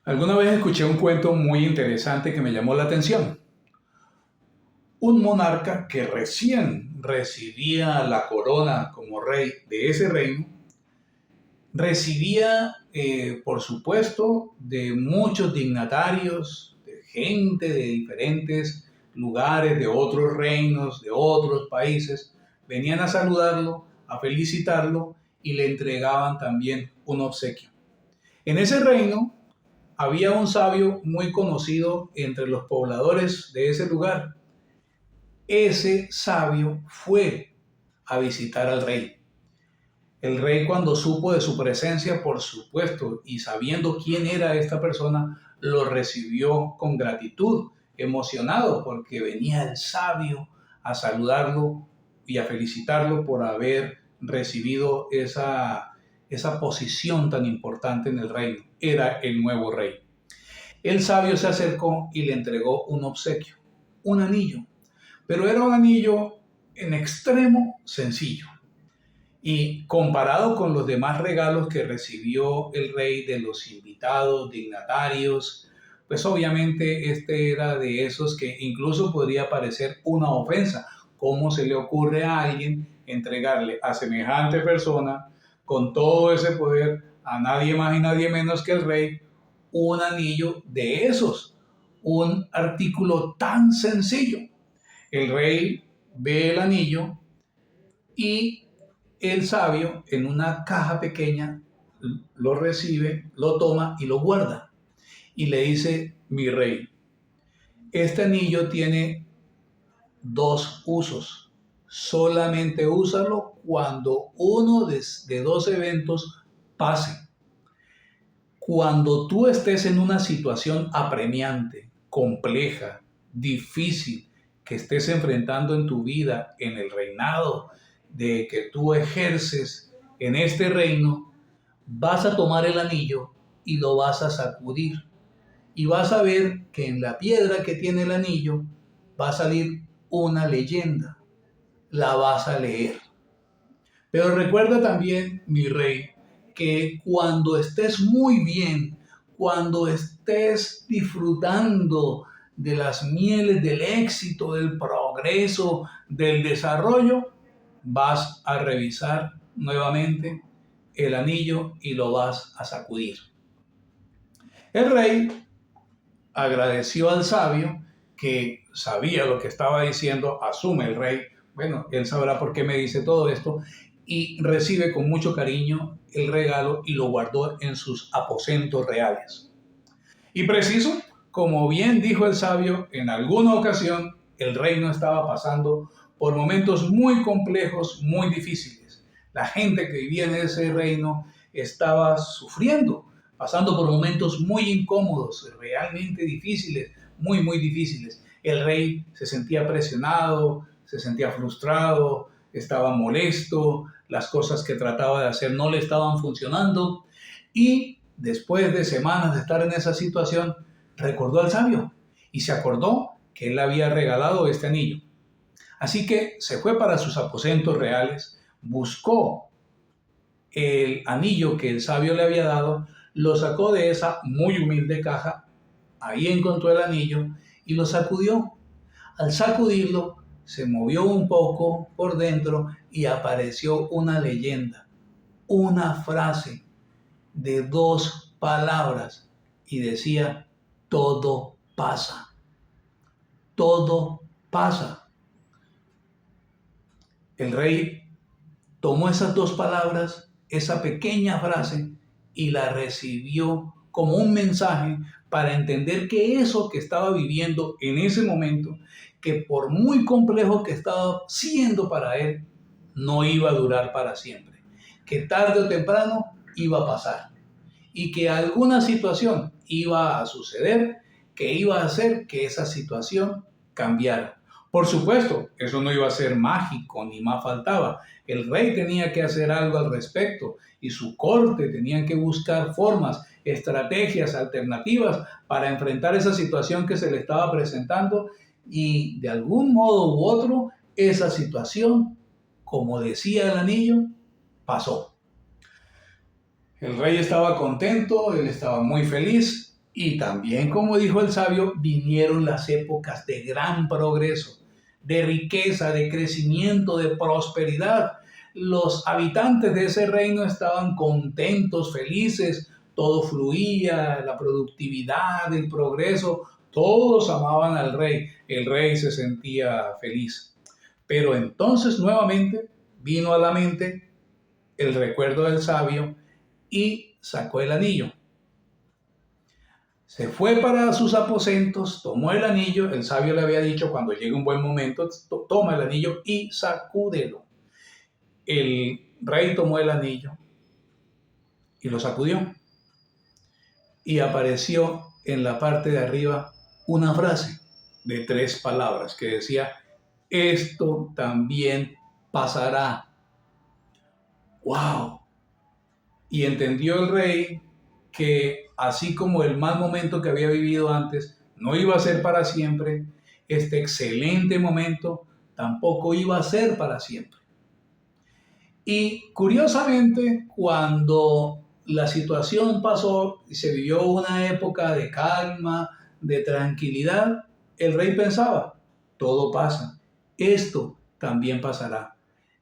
Alguna vez escuché un cuento muy interesante que me llamó la atención. Un monarca que recién recibía la corona como rey de ese reino, recibía, por supuesto, de muchos dignatarios, de gente de diferentes lugares, de otros reinos, de otros países, venían a saludarlo, a felicitarlo y le entregaban también un obsequio. En ese reino había un sabio muy conocido entre los pobladores de ese lugar. Ese sabio fue a visitar al rey. El rey, cuando supo de su presencia, por supuesto, y sabiendo quién era esta persona, lo recibió con gratitud, emocionado porque venía el sabio a saludarlo y a felicitarlo por haber recibido esa posición tan importante en el reino. Era el nuevo rey. El sabio se acercó y le entregó un obsequio, un anillo, pero era un anillo en extremo sencillo. Y comparado con los demás regalos que recibió el rey de los invitados, dignatarios, pues obviamente este era de esos que incluso podría parecer una ofensa. ¿Cómo se le ocurre a alguien entregarle a semejante persona, con todo ese poder, a nadie más y nadie menos que el rey, un anillo de esos, un artículo tan sencillo? El rey ve el anillo y el sabio, en una caja pequeña, lo recibe, lo toma y lo guarda. Y le dice: mi rey, este anillo tiene dos usos. Solamente úsalo cuando uno de dos eventos pase. Cuando tú estés en una situación apremiante, compleja, difícil, que estés enfrentando en tu vida, en el reinado de que tú ejerces en este reino, vas a tomar el anillo y lo vas a sacudir. Y vas a ver que en la piedra que tiene el anillo va a salir una leyenda. La vas a leer. Pero recuerda también, mi rey, que cuando estés muy bien, cuando estés disfrutando de las mieles del éxito, del progreso, del desarrollo, vas a revisar nuevamente el anillo y lo vas a sacudir. El rey agradeció al sabio, que sabía lo que estaba diciendo. Asume el rey, bueno, él sabrá por qué me dice todo esto, y recibe con mucho cariño el regalo y lo guardó en sus aposentos reales. Y preciso, como bien dijo el sabio, en alguna ocasión el reino estaba pasando por momentos muy complejos, muy difíciles. La gente que vivía en ese reino estaba sufriendo, pasando por momentos muy incómodos, realmente difíciles, muy, muy difíciles. El rey se sentía presionado, se sentía frustrado, estaba molesto, las cosas que trataba de hacer no le estaban funcionando, y después de semanas de estar en esa situación, recordó al sabio y se acordó que él le había regalado este anillo. Así que se fue para sus aposentos reales, buscó el anillo que el sabio le había dado, lo sacó de esa muy humilde caja, ahí encontró el anillo y lo sacudió. Al sacudirlo, se movió un poco por dentro y apareció una leyenda, una frase de dos palabras, y decía: todo pasa, todo pasa. El rey tomó esas dos palabras, esa pequeña frase, y la recibió como un mensaje para entender que eso que estaba viviendo en ese momento, que por muy complejo que estaba siendo para él, no iba a durar para siempre, que tarde o temprano iba a pasar, y que alguna situación iba a suceder que iba a hacer que esa situación cambiara. Por supuesto, eso no iba a ser mágico, ni más faltaba. El rey tenía que hacer algo al respecto y su corte tenían que buscar formas, estrategias, alternativas para enfrentar esa situación que se le estaba presentando, y de algún modo u otro esa situación, como decía el anillo, pasó. El rey estaba contento, él estaba muy feliz, Y también, como dijo el sabio, vinieron las épocas de gran progreso, de riqueza, de crecimiento, de prosperidad. Los habitantes de ese reino estaban contentos, felices, todo fluía, la productividad, el progreso, todos amaban al rey, el rey se sentía feliz. Pero entonces nuevamente vino a la mente el recuerdo del sabio y sacó el anillo. Se fue para sus aposentos, tomó el anillo, el sabio le había dicho cuando llegue un buen momento, toma el anillo y sacúdelo. El rey tomó el anillo y lo sacudió y apareció en la parte de arriba una frase de 3 palabras que decía, esto también pasará. ¡Wow! Y entendió el rey que así como el mal momento que había vivido antes no iba a ser para siempre, este excelente momento tampoco iba a ser para siempre. Y curiosamente, cuando la situación pasó y se vivió una época de calma, de tranquilidad, el rey pensaba, todo pasa, esto también pasará.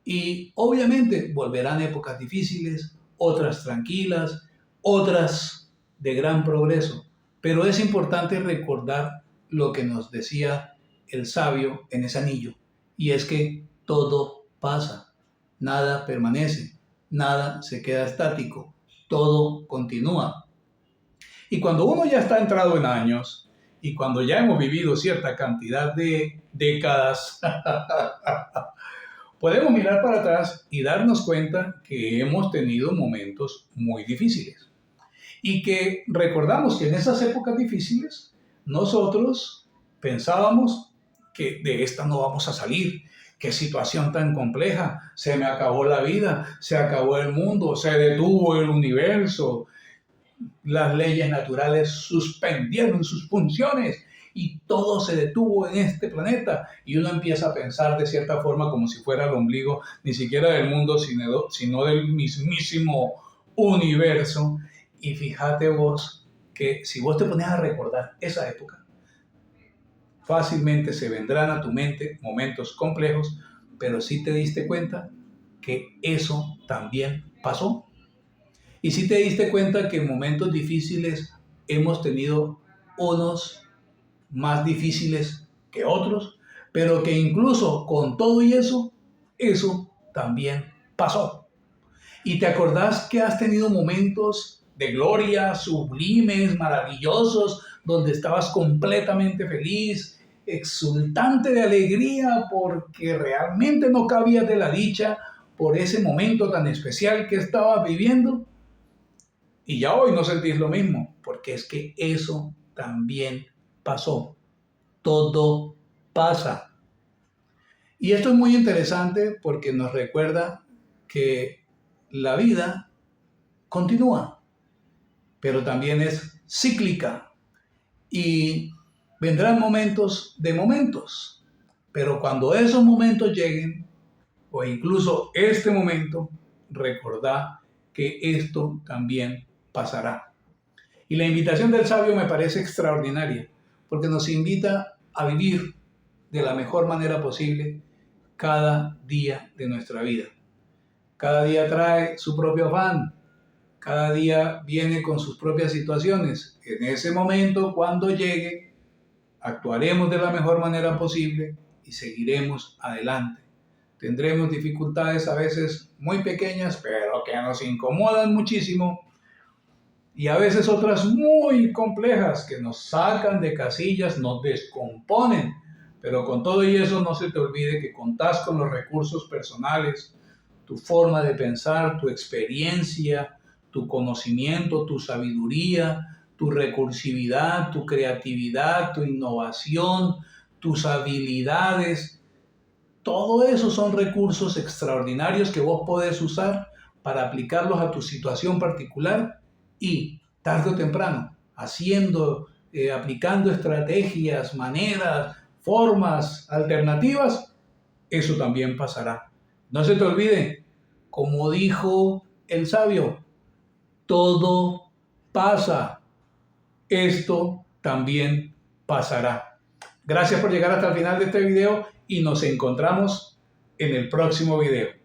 Y obviamente volverán épocas difíciles, otras tranquilas, otras de gran progreso. Pero es importante recordar lo que nos decía el sabio en ese anillo, y es que todo pasa, nada permanece, nada se queda estático, todo continúa. Y cuando uno ya está entrado en años, y cuando ya hemos vivido cierta cantidad de décadas, podemos mirar para atrás y darnos cuenta que hemos tenido momentos muy difíciles y que recordamos que en esas épocas difíciles nosotros pensábamos que de esta no vamos a salir. Qué situación tan compleja, se me acabó la vida, se acabó el mundo, se detuvo el universo, las leyes naturales suspendieron sus funciones y todo se detuvo en este planeta y uno empieza a pensar de cierta forma como si fuera el ombligo ni siquiera del mundo sino del mismísimo universo. Y fíjate vos que si vos te pones a recordar esa época, fácilmente se vendrán a tu mente momentos complejos, pero si te diste cuenta que eso también pasó. Y si te diste cuenta que en momentos difíciles hemos tenido unos más difíciles que otros, pero que incluso con todo y eso también pasó. Y te acordás que has tenido momentos de gloria, sublimes, maravillosos, donde estabas completamente feliz, exultante de alegría, porque realmente no cabías de la dicha por ese momento tan especial que estabas viviendo. Y ya hoy no sentís lo mismo, porque es que eso también pasó. Todo pasa. Y esto es muy interesante porque nos recuerda que la vida continúa, pero también es cíclica y vendrán momentos de momentos. Pero cuando esos momentos lleguen, o incluso este momento, recordá que esto también pasará. Y la invitación del sabio me parece extraordinaria, porque nos invita a vivir de la mejor manera posible cada día de nuestra vida. Cada día trae su propio afán, cada día viene con sus propias situaciones. En ese momento, cuando llegue, actuaremos de la mejor manera posible y seguiremos adelante. Tendremos dificultades a veces muy pequeñas, pero que nos incomodan muchísimo, y a veces otras muy complejas que nos sacan de casillas, nos descomponen. Pero con todo y eso no se te olvide que contás con los recursos personales, tu forma de pensar, tu experiencia, tu conocimiento, tu sabiduría, tu recursividad, tu creatividad, tu innovación, tus habilidades. Todo eso son recursos extraordinarios que vos podés usar para aplicarlos a tu situación particular y tarde o temprano, aplicando estrategias, maneras, formas alternativas, eso también pasará. No se te olvide, como dijo el sabio, todo pasa, esto también pasará. Gracias por llegar hasta el final de este video y nos encontramos en el próximo video.